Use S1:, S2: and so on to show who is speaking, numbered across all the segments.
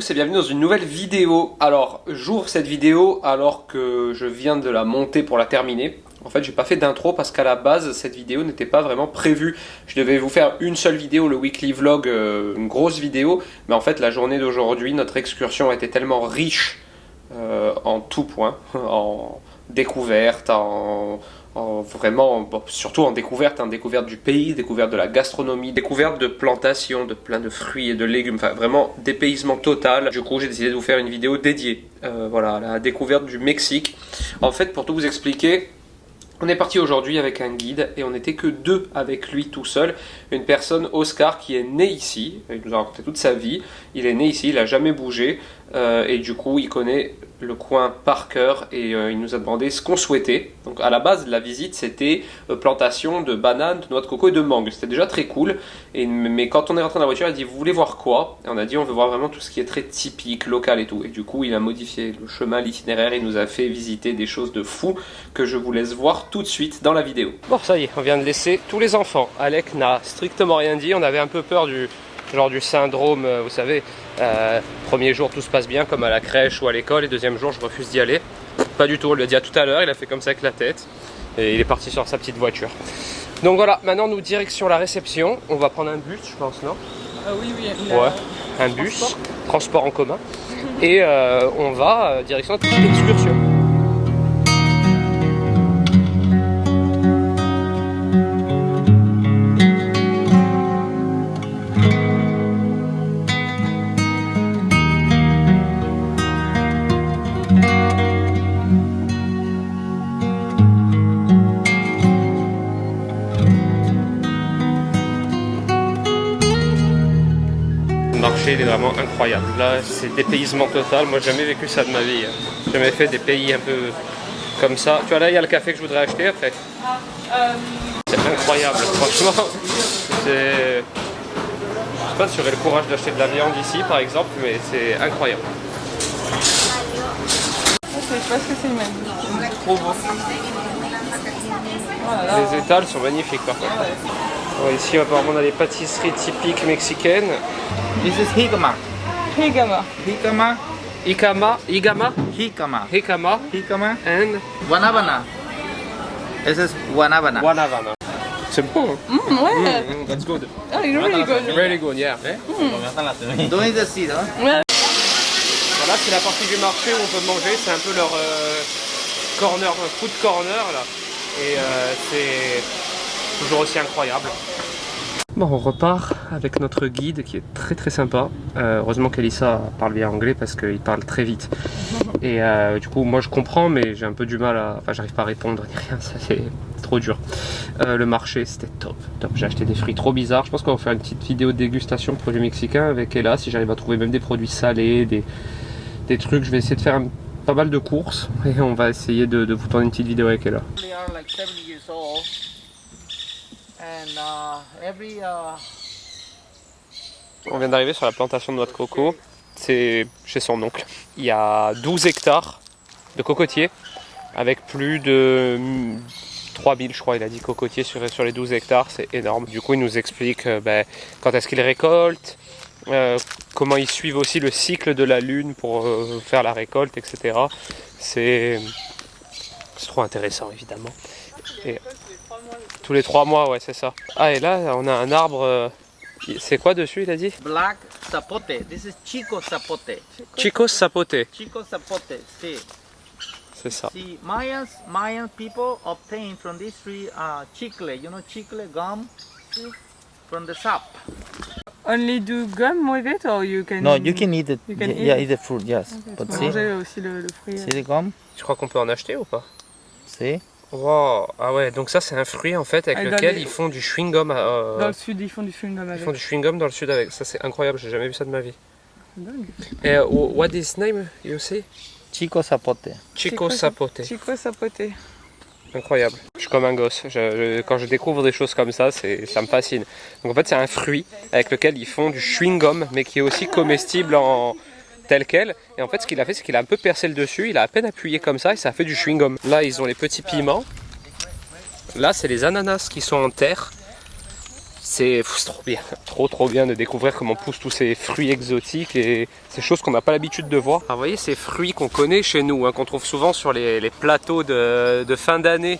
S1: tous et bienvenue dans une nouvelle vidéo. Alors, j'ouvre cette vidéo alors que je viens de la monter pour la terminer. En fait, j'ai pas fait d'intro parce qu'à la base, cette vidéo n'était pas vraiment prévue. Je devais vous faire une seule vidéo, le weekly vlog, une grosse vidéo. Mais en fait, la journée d'aujourd'hui, notre excursion était tellement riche en tout point, en découverte, vraiment, bon, surtout en découverte, découverte du pays, découverte de la gastronomie, découverte de plantations, de plein de fruits et de légumes, enfin vraiment dépaysement total. Du coup, j'ai décidé de vous faire une vidéo dédiée voilà, à la découverte du Mexique. En fait, pour tout vous expliquer, on est parti aujourd'hui avec un guide et on n'était que deux avec lui tout seul. Une personne, Oscar, qui est né ici, il nous a raconté toute sa vie, il est né ici, il n'a jamais bougé et du coup il connaît le coin par cœur et il nous a demandé ce qu'on souhaitait. Donc à la base la visite c'était plantation de bananes, de noix de coco et de mangue, c'était déjà très cool. Mais quand on est rentré dans la voiture il a dit vous voulez voir quoi? Et on a dit on veut voir vraiment tout ce qui est très typique, local et tout. Et du coup il a modifié le chemin, l'itinéraire, il nous a fait visiter des choses de fou que je vous laisse voir tout de suite dans la vidéo. Bon ça y est, on vient de laisser tous les enfants. Alec n'a strictement rien dit, on avait un peu peur du syndrome, vous savez, premier jour tout se passe bien comme à la crèche ou à l'école et deuxième jour je refuse d'y aller. Pas du tout, on lui a dit à tout à l'heure, il a fait comme ça avec la tête et il est parti sur sa petite voiture. Donc voilà, maintenant nous direction la réception, on va prendre un bus je pense, non?
S2: Oui,
S1: ouais, un bus, transport en commun et on va direction notre petite excursion. Le marché il est vraiment incroyable, là c'est dépaysement total, moi j'ai jamais vécu ça de ma vie, j'ai jamais fait des pays un peu comme ça. Tu vois là il y a le café que je voudrais acheter après. C'est incroyable, franchement, je sais pas si j'aurais le courage d'acheter de la viande ici par exemple, mais c'est incroyable.
S2: Je sais pas ce que c'est, mais
S1: Trop beau.
S2: voilà.
S1: Les étals sont magnifiques par contre. Ouais, ici apparemment on a des pâtisseries typiques mexicaines.
S3: This is jicama.
S2: Higama.
S3: Jicama.
S1: Icama, Igama,
S3: Jicama.
S1: Jicama,
S3: Jicama.
S1: and
S3: Guanabana. This is guanabana.
S1: Guanabana. C'est bon, hein?
S2: Ouais.
S1: That's good.
S2: Oh, you're really good.
S1: Really good, yeah.
S3: Don't eat the seed, huh?
S2: Ouais.
S1: Voilà, c'est la partie du marché où on peut manger, c'est un peu leur corner, food corner là. Et c'est toujours aussi incroyable. Bon, on repart avec notre guide qui est très très sympa. Heureusement qu'Elissa parle bien anglais parce qu'il parle très vite. Et du coup, moi je comprends, mais j'ai un peu du mal à. Enfin, j'arrive pas à répondre ni rien, ça c'est trop dur. Le marché c'était top. J'ai acheté des fruits trop bizarres. Je pense qu'on va faire une petite vidéo de dégustation de produits mexicains avec Ella. Si j'arrive à trouver même des produits salés, des trucs, je vais essayer de faire pas mal de courses et on va essayer de vous tourner une petite vidéo avec Ella.
S3: They are like 70 years old. And
S1: On vient d'arriver sur la plantation de noix de coco, c'est chez son oncle. Il y a 12 hectares de cocotiers avec plus de 3000 je crois, il a dit cocotiers sur les 12 hectares, c'est énorme. Du coup il nous explique quand est-ce qu'il récolte, comment ils suivent aussi le cycle de la lune pour faire la récolte, etc. C'est trop intéressant évidemment. Et tous les 3 mois, ouais c'est ça. Ah et là on a un arbre, c'est quoi dessus il a dit?
S3: black sapote. This is chico sapote.
S1: Chicos sapote.
S3: Chico sapote. See.
S1: C'est ça.
S3: See, Mayan people obtain from this tree chicle. You know chicle gum. See? From the sap.
S2: Only do gum with it or you can...
S3: No, you can eat it.
S2: You can
S3: Yeah,
S2: eat
S3: eat the fruit. Yes.
S2: Okay,
S3: But
S2: tu peux
S3: see,
S2: manger aussi le fruit.
S3: see the gum.
S1: Tu crois qu'on peut en acheter ou pas?
S3: See.
S1: Wow. Ah ouais, donc ça c'est un fruit en fait avec
S2: Ah,
S1: lequel
S2: les-
S1: ils font du chewing-gum.
S2: Dans le sud, ils font du chewing-gum
S1: Ils
S2: avec.
S1: font du chewing-gum dans le sud avec. Ça c'est incroyable, j'ai jamais vu ça de ma vie.
S2: Dingue.
S1: Et what is name you say?
S3: Chico sapote.
S1: Chico sapote.
S2: Chico sapote.
S1: Incroyable. Je suis comme un gosse. Quand je découvre des choses comme ça, ça me fascine. Donc en fait c'est un fruit avec lequel ils font du chewing-gum mais qui est aussi comestible en tel quel. Et en fait ce qu'il a fait c'est qu'il a un peu percé le dessus, il a à peine appuyé comme ça et ça a fait du chewing-gum. Là ils ont les petits piments. Là c'est les ananas qui sont en terre. C'est trop bien, trop bien de découvrir comment poussent tous ces fruits exotiques et ces choses qu'on n'a pas l'habitude de voir. Alors, vous voyez ces fruits qu'on connaît chez nous, hein, qu'on trouve souvent sur les plateaux de fin d'année,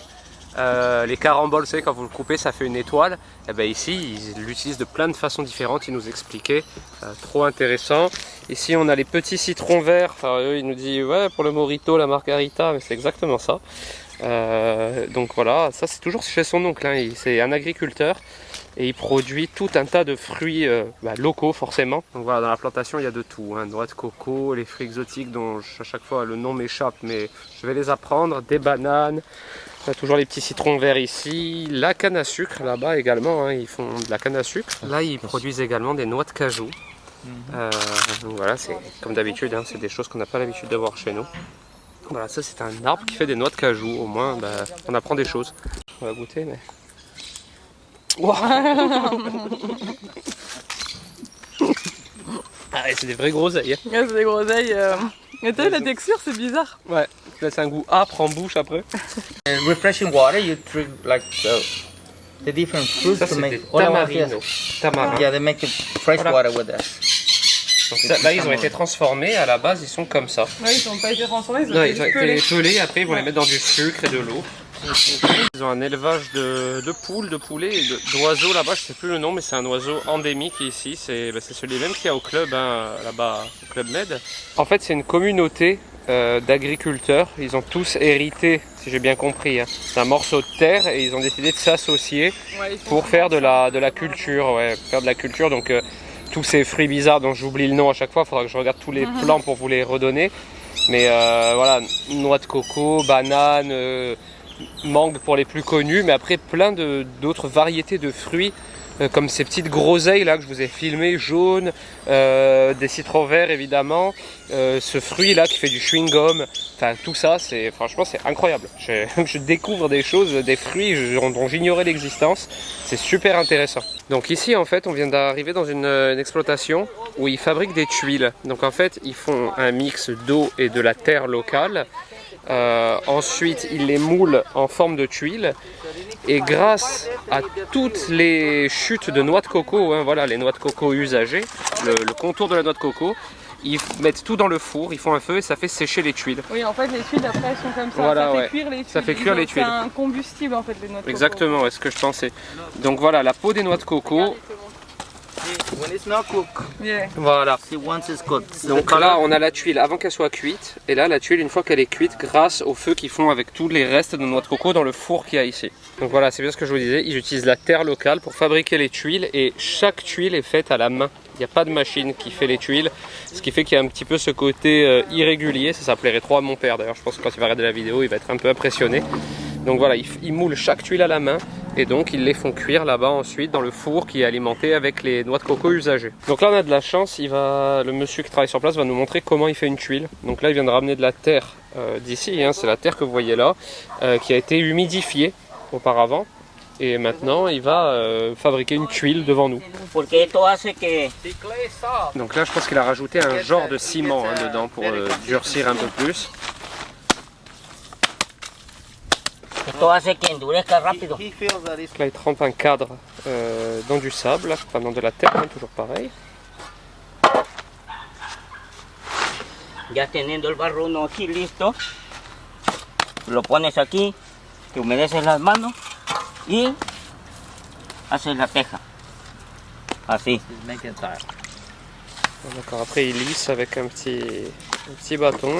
S1: les caramboles, vous savez, quand vous le coupez ça fait une étoile. Et bien ici ils l'utilisent de plein de façons différentes, ils nous expliquaient, trop intéressant. Ici on a les petits citrons verts, alors, eux, ils nous disent ouais pour le mojito, la margarita, mais c'est exactement ça. Donc voilà, ça c'est toujours chez son oncle, hein, c'est un agriculteur. Et il produit tout un tas de fruits locaux forcément. Donc voilà, dans la plantation il y a de tout, hein. Noix de coco, les fruits exotiques dont à chaque fois le nom m'échappe, mais je vais les apprendre, des bananes, on a toujours les petits citrons verts ici, la canne à sucre là-bas également, hein, ils font de la canne à sucre. Là ils produisent également des noix de cajou. Donc voilà, c'est comme d'habitude, hein, c'est des choses qu'on n'a pas l'habitude de voir chez nous. Voilà, ça c'est un arbre qui fait des noix de cajou, au moins on apprend des choses. On va goûter mais... Wow. Ah ouais, c'est des vraies groseilles.
S2: Ouais, c'est des groseilles. Mais t'as vu la texture, c'est bizarre.
S1: Ouais, c'est un goût âpre en bouche après.
S3: Refreshing water, you drink like the different fruits
S1: Ça
S3: to
S1: c'est
S3: make.
S1: des tamarino.
S3: Yeah, they make the fresh
S1: Voilà.
S3: water with that.
S1: Donc ça, là ils ont été transformés, à la base ils sont comme ça.
S2: Ouais, ils n'ont pas été transformés, ils ont
S1: Non,
S2: été
S1: ils ont été
S2: pelés.
S1: pelés, après ils vont les mettre dans du sucre et de l'eau. Ils ont un élevage de poules, de poulets et d'oiseaux là-bas, je sais plus le nom, mais c'est un oiseau endémique ici, c'est celui même qu'il y a au club, hein, là-bas, au Club Med. En fait c'est une communauté d'agriculteurs, ils ont tous hérité, si j'ai bien compris, hein, d'un morceau de terre et ils ont décidé de s'associer pour faire de la culture, donc tous ces fruits bizarres dont j'oublie le nom à chaque fois, il faudra que je regarde tous les plans pour vous les redonner, mais voilà, noix de coco, bananes, mangue pour les plus connus, mais après plein d'autres variétés de fruits comme ces petites groseilles là que je vous ai filmées, jaunes, des citrons verts évidemment, ce fruit là qui fait du chewing-gum, enfin tout ça franchement c'est incroyable. Je découvre des choses, des fruits dont j'ignorais l'existence, c'est super intéressant. Donc ici en fait on vient d'arriver dans une exploitation où ils fabriquent des tuiles. Donc en fait ils font un mix d'eau et de la terre locale. Ensuite ils les moulent en forme de tuiles et grâce à toutes les chutes de noix de coco, hein, voilà les noix de coco usagées, le contour de la noix de coco, ils mettent tout dans le four, ils font un feu et ça fait sécher les tuiles.
S2: Oui, en fait les tuiles après elles sont comme ça,
S1: voilà,
S2: ça fait cuire les tuiles.
S1: Ça fait cuire les tuiles.
S2: C'est un combustible en fait les noix de coco.
S1: Exactement, est ce que je pensais. Donc voilà la peau des noix de coco.
S3: When it's not cooked,
S2: Yeah.
S1: Voilà.
S3: see once it's cooked.
S1: Donc là on a la tuile avant qu'elle soit cuite et là la tuile une fois qu'elle est cuite grâce au feu qu'ils font avec tous les restes de noix de coco dans le four qu'il y a ici. Donc voilà, c'est bien ce que je vous disais, ils utilisent la terre locale pour fabriquer les tuiles et chaque tuile est faite à la main. Il n'y a pas de machine qui fait les tuiles, ce qui fait qu'il y a un petit peu ce côté irrégulier, ça plairait trop à mon père d'ailleurs, je pense que quand il va regarder la vidéo il va être un peu impressionné. Donc voilà, ils moulent chaque tuile à la main et donc ils les font cuire là-bas ensuite dans le four qui est alimenté avec les noix de coco usagées. Donc là on a de la chance, le monsieur qui travaille sur place va nous montrer comment il fait une tuile. Donc là il vient de ramener de la terre d'ici, hein, c'est la terre que vous voyez là, qui a été humidifiée auparavant. Et maintenant il va fabriquer une tuile devant nous. Donc là je pense qu'il a rajouté un genre de ciment hein, dedans pour durcir un peu plus.
S3: He feels that it's
S1: Là il trempe un cadre dans du sable, enfin dans de la terre, hein, toujours pareil.
S4: Ya teniendo el barro uno aquí listo, lo pones aquí, te humedeces las manos y haces la teja. Así.
S3: making tile.
S1: D'accord, après il lisse avec un petit bâton.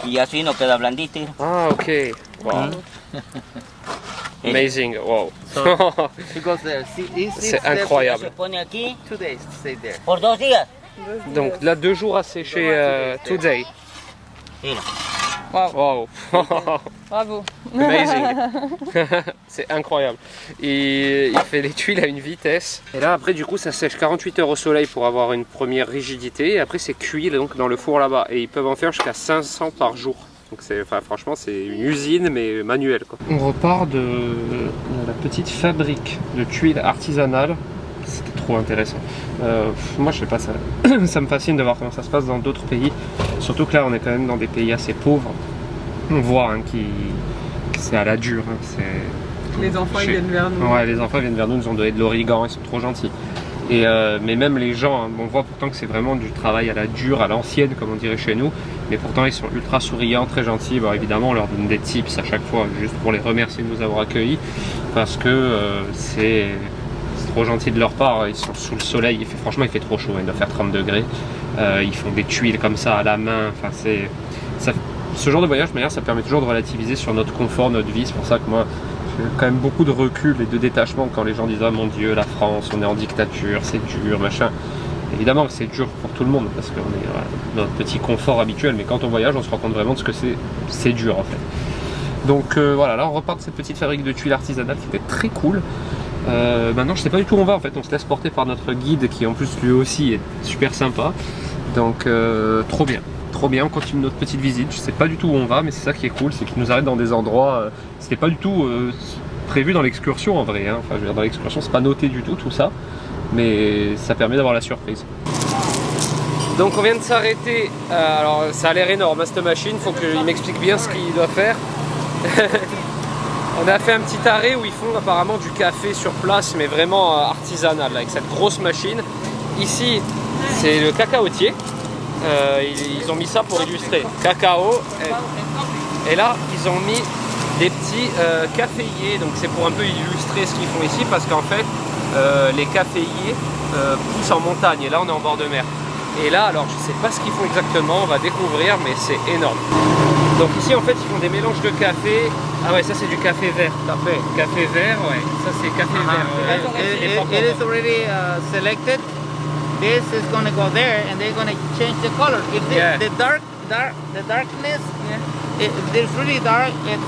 S4: Y así no queda blandito.
S1: Ah ok, wow. Amazing, wow.
S3: He goes there. See, it's
S1: C'est
S3: there
S4: Se
S1: incroyable.
S4: pone aquí
S3: 2 days. Stay there.
S4: por 2 días.
S1: Donc là 2 jours à sécher today.
S4: Mira.
S1: Wow.
S2: Bravo.
S1: Amazing. C'est incroyable. Il fait les tuiles à une vitesse. Et là après du coup ça sèche 48 heures au soleil pour avoir une première rigidité. Et après c'est cuit donc dans le four là-bas. Et ils peuvent en faire jusqu'à 500 par jour. Donc franchement c'est une usine mais manuelle quoi. On repart de la petite fabrique de tuiles artisanales. C'était trop intéressant. Moi je sais pas, ça me fascine de voir comment ça se passe dans d'autres pays. Surtout que là on est quand même dans des pays assez pauvres. On voit hein, que c'est à la dure, hein.
S2: Les enfants ils viennent vers nous.
S1: Ouais, les enfants viennent vers nous, ils nous ont donné de l'origan, ils sont trop gentils. Et mais même les gens, hein, on voit pourtant que c'est vraiment du travail à la dure, à l'ancienne, comme on dirait chez nous. Mais pourtant, ils sont ultra souriants, très gentils. Bon, évidemment, on leur donne des tips à chaque fois, juste pour les remercier de nous avoir accueillis. Parce que c'est trop gentil de leur part. Ils sont sous le soleil. Franchement, il fait trop chaud. Il doit faire 30 degrés. Ils font des tuiles comme ça à la main. Enfin, ce genre de voyage, d'ailleurs, ça permet toujours de relativiser sur notre confort, notre vie. C'est pour ça que moi, j'ai quand même beaucoup de recul et de détachement quand les gens disent « Ah mon Dieu, la France, on est en dictature, c'est dur, machin ». Évidemment que c'est dur pour tout le monde parce qu'on est dans notre petit confort habituel, mais quand on voyage, on se rend compte vraiment de ce que c'est dur en fait. Donc voilà, là on repart de cette petite fabrique de tuiles artisanales qui était très cool. Maintenant je sais pas du tout où on va en fait, on se laisse porter par notre guide qui en plus lui aussi est super sympa. Donc trop bien. Trop bien, on continue notre petite visite. Je sais pas du tout où on va, mais c'est ça qui est cool, c'est qu'il nous arrête dans des endroits. C'était pas du tout prévu dans l'excursion en vrai. Hein. Enfin, je veux dire, dans l'excursion, c'est pas noté du tout ça, mais ça permet d'avoir la surprise. Donc on vient de s'arrêter. Alors ça a l'air énorme, hein, cette machine. Faut qu'il m'explique bien ce qu'il doit faire. On a fait un petit arrêt où ils font apparemment du café sur place, mais vraiment artisanal, avec cette grosse machine. Ici, c'est le cacaotier. Ils ont mis ça pour illustrer cacao et là ils ont mis des petits caféiers, donc c'est pour un peu illustrer ce qu'ils font ici parce qu'en fait les caféiers poussent en montagne et là on est en bord de mer et là alors je sais pas ce qu'ils font exactement, on va découvrir mais c'est énorme. Donc ici en fait ils font des mélanges de café. Ah ouais, ça c'est du café vert. Café vert, ouais, ça c'est café vert.
S3: It is already selected. This is gonna go there, and they're gonna change the color. If the darkness, it's really dark. It's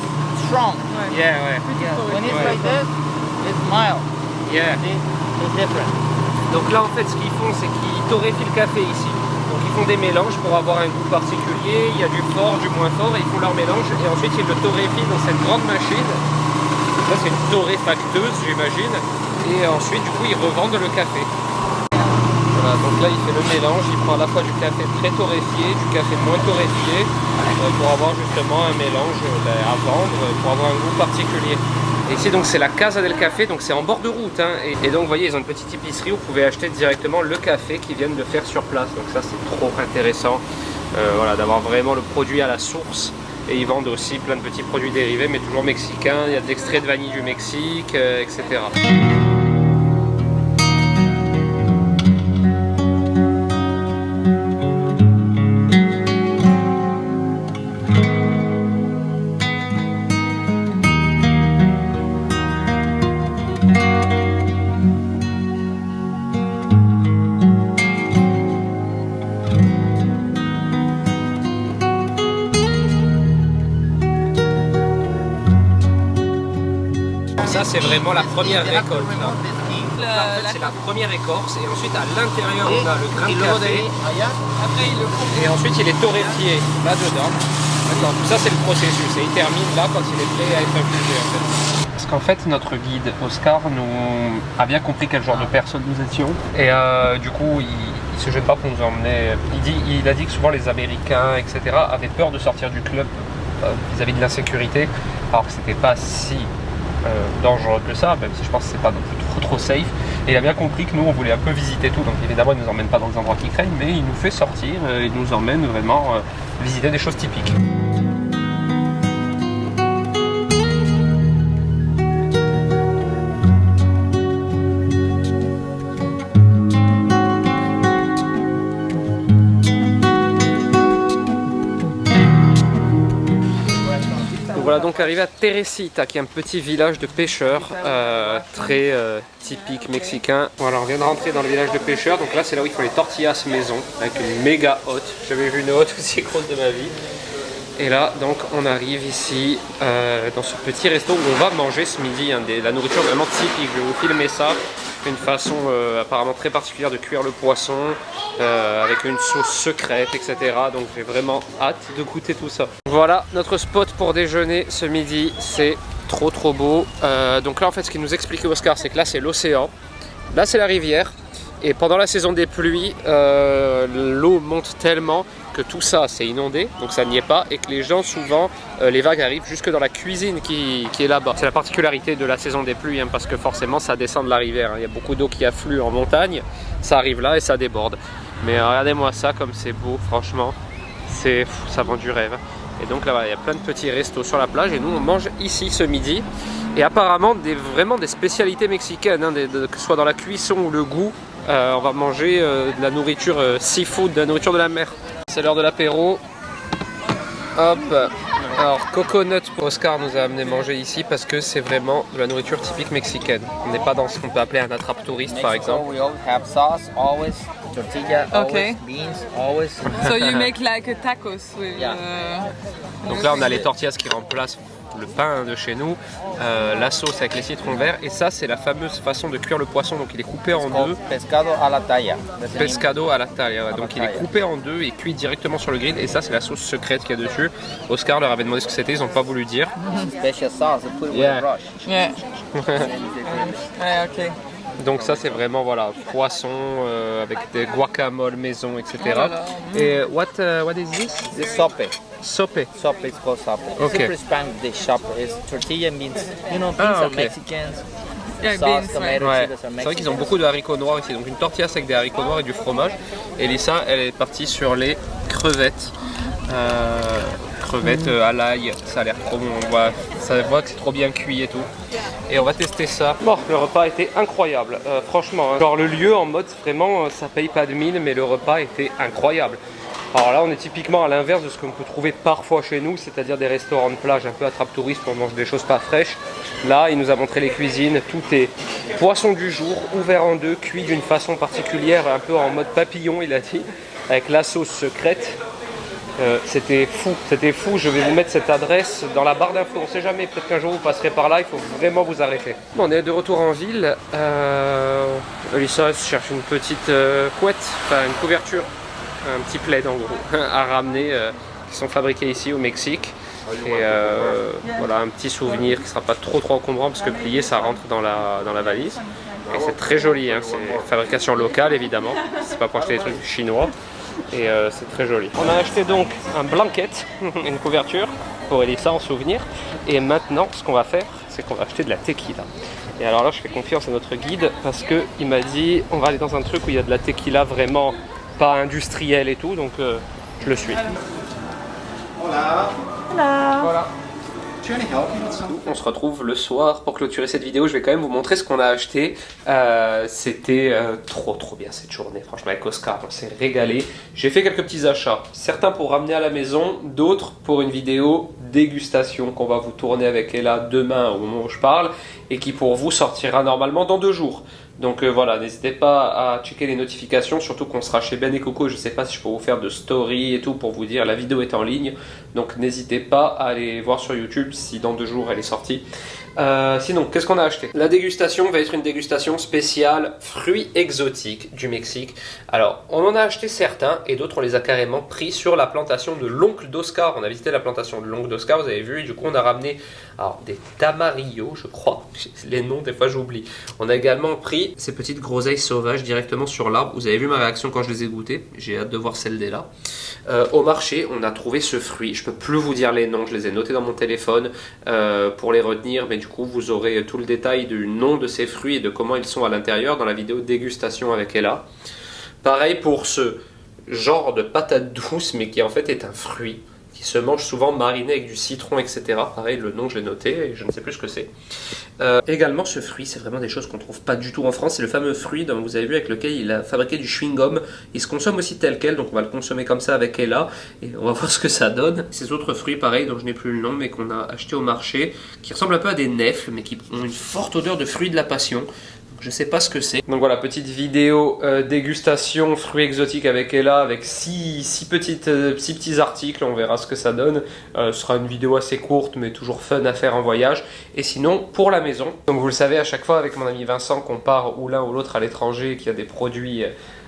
S3: strong.
S1: Yeah, ouais.
S3: When it's like this, it's mild.
S1: Yeah.
S3: It's different.
S1: Donc là en fait ce qu'ils font c'est qu'ils torréfient le café ici. Donc ils font des mélanges pour avoir un goût particulier. Il y a du fort, du moins fort, et ils font leur mélange et ensuite ils le torréfient dans cette grande machine. Là c'est une torréfacteuse j'imagine. Et ensuite du coup ils revendent le café. Voilà, donc là il fait le mélange, il prend à la fois du café très torréfié, du café moins torréfié pour avoir justement un mélange à vendre, pour avoir un goût particulier. Et ici donc c'est la Casa del Café, donc c'est en bord de route hein, et donc vous voyez ils ont une petite épicerie où vous pouvez acheter directement le café qu'ils viennent de faire sur place, donc ça c'est trop intéressant voilà, d'avoir vraiment le produit à la source. Et ils vendent aussi plein de petits produits dérivés mais toujours mexicains, il y a de l'extrait de vanille du Mexique, etc. Ça c'est vraiment la première récolte. C'est la première écorce et ensuite à l'intérieur on a le grain de café. Après il le coupe et ensuite il est torréfié là-dedans. Maintenant tout ça c'est le processus et il termine là quand il est prêt à être infusé en fait. Parce qu'en fait notre guide Oscar nous a bien compris quel genre de personne nous étions et du coup il se gêne pas pour nous emmener. Il a dit que souvent les Américains etc. avaient peur de sortir du club vis-à-vis de l'insécurité alors que c'était pas si dangereux que ça, même si je pense que c'est pas non plus trop safe. Et il a bien compris que nous on voulait un peu visiter tout, donc évidemment il nous emmène pas dans les endroits qui craignent, mais il nous fait sortir, il nous emmène vraiment visiter des choses typiques. Voilà donc arrivé à Teresita qui est un petit village de pêcheurs très typique mexicain. Voilà on vient de rentrer dans le village de pêcheurs, donc là c'est là où il faut les tortillas maison avec une méga hotte. J'avais vu une hotte aussi grosse de ma vie. Et là donc on arrive ici dans ce petit resto où on va manger ce midi hein, la nourriture vraiment typique. Je vais vous filmer ça. Une façon apparemment très particulière de cuire le poisson avec une sauce secrète etc. Donc j'ai vraiment hâte de goûter tout ça. Voilà notre spot pour déjeuner ce midi, c'est trop beau. Donc là en fait ce qu'il nous expliquait Oscar c'est que là c'est l'océan, là c'est la rivière et pendant la saison des pluies l'eau monte tellement que tout ça c'est inondé, donc ça n'y est pas, et que les gens souvent, les vagues arrivent jusque dans la cuisine qui est là-bas. C'est la particularité de la saison des pluies, hein, parce que forcément ça descend de la rivière, hein. Il y a beaucoup d'eau qui afflue en montagne, ça arrive là et ça déborde. Mais regardez-moi ça comme c'est beau, franchement, ça vend du rêve. Et donc là voilà, il y a plein de petits restos sur la plage et nous on mange ici ce midi. Et apparemment vraiment des spécialités mexicaines, hein, que ce soit dans la cuisson ou le goût. On va manger de la nourriture seafood, de la nourriture de la mer. C'est l'heure de l'apéro. Hop. Alors coconut, Oscar nous a amené manger ici parce que c'est vraiment de la nourriture typique mexicaine. On n'est pas dans ce qu'on peut appeler un attrape-touriste par exemple.
S3: We always have sauce, always tortilla,
S2: Okay.
S3: always beans, always.
S2: So you make like a tacos with.
S3: Yeah.
S1: Donc là on a les tortillas qui remplacent le pain de chez nous, la sauce avec les citrons verts, et ça c'est la fameuse façon de cuire le poisson, donc il est coupé en deux.
S3: Pescado a la talla.
S1: Pescado à la taille, ouais. Donc il est coupé en deux et cuit directement sur le grill, et ça c'est la sauce secrète qu'il y a dessus. Oscar leur avait demandé ce que c'était, ils n'ont pas voulu dire.
S3: Special sauce, put it
S1: Yeah.
S3: with brush.
S2: Yeah. Yeah. Okay.
S1: Donc ça c'est vraiment voilà, poisson avec des guacamole maison, etc.
S2: Oh là là.
S1: Et what is this?
S3: This sope.
S1: Sope.
S3: Sope is called sope.
S1: Okay.
S3: It's a Spanish dish. Sope is tortilla means, you know, beans
S1: Ah,
S3: are
S1: okay.
S3: Mexicans.
S2: Yeah,
S3: Sauce,
S2: beans,
S3: tomato,
S1: Ouais.
S3: chilies are
S1: C'est vrai qu'ils ont
S3: Mexicans.
S1: beaucoup de haricots noirs ici, donc une tortilla avec des haricots noirs et du fromage. Et Lisa, elle est partie sur les crevettes. Crevettes à l'ail, ça a l'air trop bon, ça voit que c'est trop bien cuit et tout. Et on va tester ça. Bon, le repas était incroyable, franchement. Hein. Genre le lieu en mode vraiment, ça paye pas de mine, mais le repas était incroyable. Alors là, on est typiquement à l'inverse de ce qu'on peut trouver parfois chez nous, c'est-à-dire des restaurants de plage un peu attrape-touristes où on mange des choses pas fraîches. Là, il nous a montré les cuisines, tout est poisson du jour, ouvert en deux, cuit d'une façon particulière, un peu en mode papillon, il a dit, avec la sauce secrète. C'était fou, je vais vous mettre cette adresse dans la barre d'infos, on sait jamais, peut-être qu'un jour vous passerez par là, il faut vraiment vous arrêter. On est de retour en ville, Elissa cherche une petite couette, enfin une couverture, un petit plaid en gros, à ramener, qui sont fabriqués ici au Mexique. Et voilà, un petit souvenir qui ne sera pas trop encombrant parce que plié ça rentre dans la valise. Et c'est très joli, hein, c'est fabrication locale évidemment, c'est pas pour acheter des trucs chinois. Et c'est très joli. On a acheté donc un blanket, une couverture pour Elissa en souvenir. Et maintenant, ce qu'on va faire, c'est qu'on va acheter de la tequila. Et alors là, je fais confiance à notre guide parce qu'il m'a dit on va aller dans un truc où il y a de la tequila vraiment pas industrielle et tout, donc je le suis. Voilà. On se retrouve le soir pour clôturer cette vidéo. Je vais quand même vous montrer ce qu'on a acheté. C'était trop bien cette journée. Franchement, avec Oscar, on s'est régalé. J'ai fait quelques petits achats. Certains pour ramener à la maison, d'autres pour une vidéo dégustation qu'on va vous tourner avec Ella demain au moment où je parle et qui pour vous sortira normalement dans 2 jours. Donc voilà, n'hésitez pas à checker les notifications, surtout qu'on sera chez Ben et Coco. Je ne sais pas si je peux vous faire de story et tout pour vous dire la vidéo est en ligne. Donc n'hésitez pas à aller voir sur YouTube si dans 2 jours elle est sortie. Sinon, qu'est-ce qu'on a acheté? La dégustation va être une dégustation spéciale fruits exotiques du Mexique. Alors, on en a acheté certains et d'autres on les a carrément pris sur la plantation de l'oncle d'Oscar. On a visité la plantation de l'oncle d'Oscar, vous avez vu, et du coup on a ramené alors, des tamarillos, je crois. Les noms, des fois j'oublie. On a également pris ces petites groseilles sauvages directement sur l'arbre. Vous avez vu ma réaction quand je les ai goûtées. J'ai hâte de voir celle d'Ella. Au marché, on a trouvé ce fruit. Je peux plus vous dire les noms, je les ai notés dans mon téléphone pour les retenir, mais du coup vous aurez tout le détail du nom de ces fruits et de comment ils sont à l'intérieur dans la vidéo dégustation avec Ella. Pareil pour ce genre de patate douce, mais qui en fait est un fruit qui se mange souvent mariné avec du citron, etc. Pareil, le nom je l'ai noté et je ne sais plus ce que c'est. Également ce fruit, c'est vraiment des choses qu'on ne trouve pas du tout en France. C'est le fameux fruit dont vous avez vu avec lequel il a fabriqué du chewing-gum. Il se consomme aussi tel quel, donc on va le consommer comme ça avec Ella et on va voir ce que ça donne. Ces autres fruits pareil dont je n'ai plus le nom mais qu'on a acheté au marché, qui ressemblent un peu à des nèfles mais qui ont une forte odeur de fruits de la passion. Je sais pas ce que c'est. Donc voilà, petite vidéo dégustation fruits exotiques avec Ella, avec 6 petits articles, on verra ce que ça donne. Ce sera une vidéo assez courte mais toujours fun à faire en voyage. Et sinon, pour la maison, comme vous le savez à chaque fois avec mon ami Vincent qu'on part ou l'un ou l'autre à l'étranger, qu'il y a des produits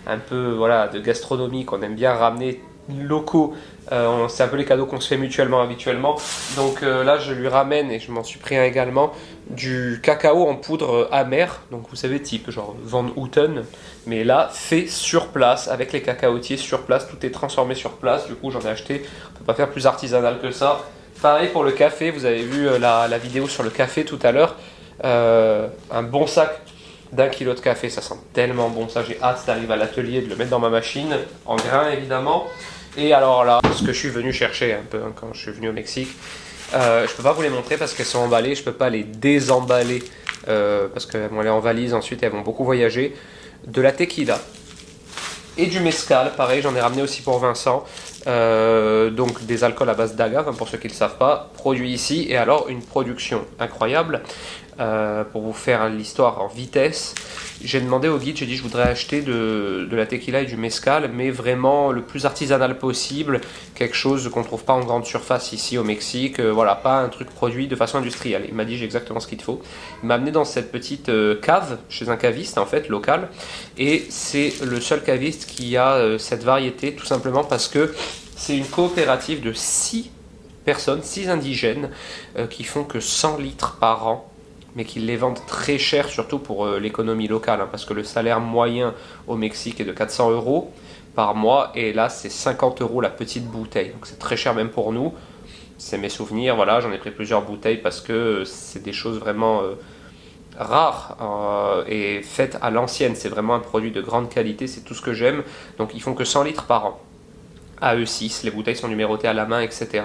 S1: un peu voilà, de gastronomie qu'on aime bien ramener locaux. C'est un peu les cadeaux qu'on se fait mutuellement habituellement. Donc là, je lui ramène, et je m'en suis pris un également, du cacao en poudre amère. Donc vous savez, type genre Van Houten. Mais là, fait sur place, avec les cacaotiers sur place. Tout est transformé sur place. Du coup, j'en ai acheté. On peut pas faire plus artisanal que ça. Pareil pour le café. Vous avez vu la vidéo sur le café tout à l'heure. Un bon sac d'1 kilo de café, ça sent tellement bon. Ça, j'ai hâte d'arriver à l'atelier, de le mettre dans ma machine, en grains évidemment. Et alors là, ce que je suis venu chercher un peu quand je suis venu au Mexique, je peux pas vous les montrer parce qu'elles sont emballées, je peux pas les désemballer parce qu'elles vont aller en valise ensuite et elles vont beaucoup voyager. De la tequila et du mezcal, pareil, j'en ai ramené aussi pour Vincent. Donc des alcools à base d'agave, pour ceux qui ne le savent pas, produits ici. Et alors une production incroyable. Pour vous faire l'histoire en vitesse, j'ai demandé au guide, j'ai dit je voudrais acheter de la tequila et du mezcal, mais vraiment le plus artisanal possible, quelque chose qu'on ne trouve pas en grande surface ici au Mexique, voilà, pas un truc produit de façon industrielle. Il m'a dit j'ai exactement ce qu'il te faut. Il m'a amené dans cette petite cave, chez un caviste en fait, local, et c'est le seul caviste qui a cette variété, tout simplement parce que c'est une coopérative de 6 personnes, 6 indigènes, qui font que 100 litres par an, mais qu'ils les vendent très cher, surtout pour l'économie locale, hein, parce que le salaire moyen au Mexique est de 400 € par mois, et là c'est 50 € la petite bouteille, donc c'est très cher même pour nous. C'est mes souvenirs, voilà, j'en ai pris plusieurs bouteilles parce que c'est des choses vraiment rares et faites à l'ancienne, c'est vraiment un produit de grande qualité, c'est tout ce que j'aime, donc ils font que 100 litres par an. À eux 6, les bouteilles sont numérotées à la main, etc.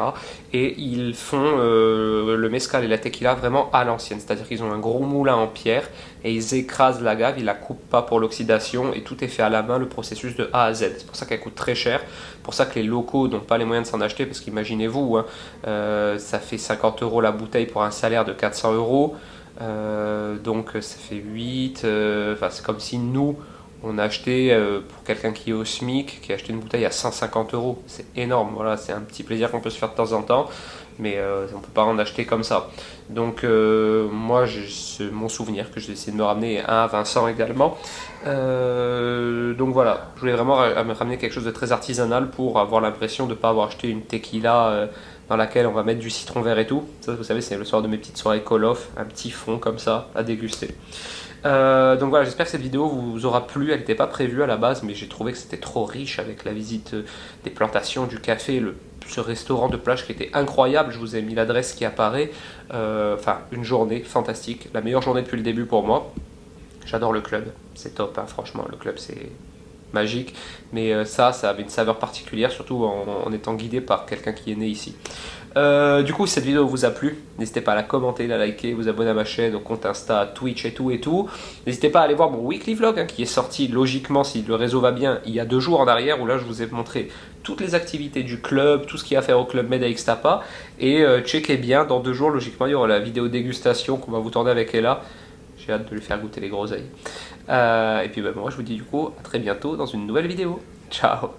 S1: Et ils font le mezcal et la tequila vraiment à l'ancienne, c'est-à-dire qu'ils ont un gros moulin en pierre et ils écrasent l'agave, ils la coupent pas pour l'oxydation et tout est fait à la main, le processus de A à Z. C'est pour ça qu'elle coûte très cher, pour ça que les locaux n'ont pas les moyens de s'en acheter, parce qu'imaginez-vous, hein, ça fait 50 € la bouteille pour un salaire de 400 €, donc ça fait 8, c'est comme si nous on a acheté pour quelqu'un qui est au SMIC, qui a acheté une bouteille à 150 €. C'est énorme, voilà, c'est un petit plaisir qu'on peut se faire de temps en temps, mais on ne peut pas en acheter comme ça. Donc moi, c'est mon souvenir que j'ai essayé de me ramener, un à Vincent également. Donc voilà, je voulais vraiment me ramener quelque chose de très artisanal pour avoir l'impression de ne pas avoir acheté une tequila dans laquelle on va mettre du citron vert et tout. Ça, vous savez, c'est le soir de mes petites soirées call-off, un petit fond comme ça à déguster. Donc voilà, j'espère que cette vidéo vous aura plu. Elle n'était pas prévue à la base, mais j'ai trouvé que c'était trop riche avec la visite des plantations, du café, ce restaurant de plage qui était incroyable. Je vous ai mis l'adresse qui apparaît. Une journée fantastique, la meilleure journée depuis le début pour moi. J'adore le club, c'est top, hein, franchement, le club c'est magique, mais ça avait une saveur particulière, surtout en étant guidé par quelqu'un qui est né ici. Du coup, si cette vidéo vous a plu, n'hésitez pas à la commenter, la liker, vous abonner à ma chaîne, au compte Insta, Twitch et tout. N'hésitez pas à aller voir mon weekly vlog, hein, qui est sorti logiquement, si le réseau va bien, il y a 2 jours en arrière, où là je vous ai montré toutes les activités du club, tout ce qu'il y a à faire au club Med à Ixtapa. Et checkez bien, dans 2 jours, logiquement, il y aura la vidéo dégustation qu'on va vous tourner avec Ella. J'ai hâte de lui faire goûter les groseilles. Et puis moi je vous dis du coup à très bientôt dans une nouvelle vidéo. Ciao.